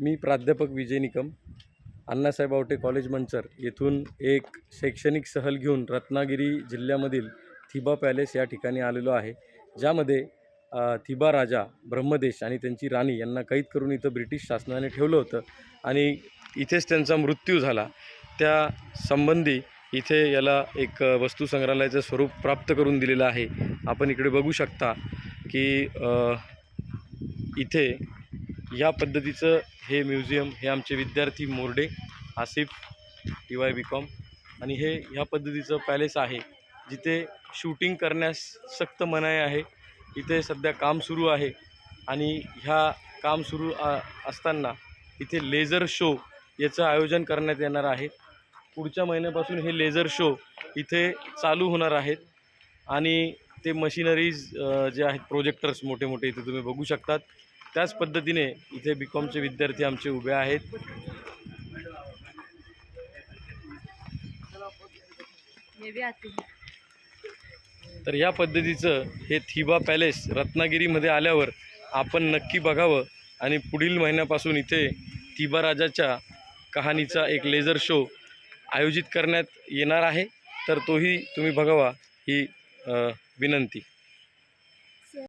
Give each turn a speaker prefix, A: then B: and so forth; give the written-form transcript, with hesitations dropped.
A: मी प्राध्यापक विजय निकम, अण्णासाहेब आवटे कॉलेज मंचर येथून एक शैक्षणिक सहल घेऊन रत्नागिरी जिल्ह्यामधील थिबा पॅलेस या ठिकाणी आलेलो आहे, ज्यामध्ये थिबा राजा ब्रह्मदेश आणि त्यांची राणी यांना कैद करून इथं ब्रिटिश शासनाने ठेवलं होतं आणि इथेच त्यांचा मृत्यू झाला। त्या संबंधी इथे याला एक वस्तुसंग्रहालयाचं स्वरूप प्राप्त करून दिलेलं आहे। आपण इकडे बघू शकता की इथे या पद्धतीचं हे म्युझियम हे आमचे विद्यार्थी मोर्डे आसिफ TY BCom आणि हे ह्या पद्धतीचं पॅलेस आहे, जिथे शूटिंग करण्यास सक्त मनाई आहे। इथे सध्या काम सुरू आहे आणि ह्या काम सुरू असताना इथे लेझर शो याचं आयोजन करण्यात येणार आहे। पुढच्या महिन्यापासून हे लेझर शो इथे चालू होणार आहेत आणि ते मशिनरीज जे आहेत प्रोजेक्टर्स मोठे मोठे इथे तुम्ही बघू शकतात। त्याच पद्धतीने इथे BComचे विद्यार्थी आमचे उभे आहेत। तर या पद्धतीचं हे थिबा पॅलेस रत्नागिरीमध्ये आल्यावर आपण नक्की बघावं आणि पुढील महिन्यापासून इथे थिबा राजाच्या कहाणीचा एक लेझर शो आयोजित करण्यात येणार आहे, तर तोही तुम्ही बघावा ही विनंती।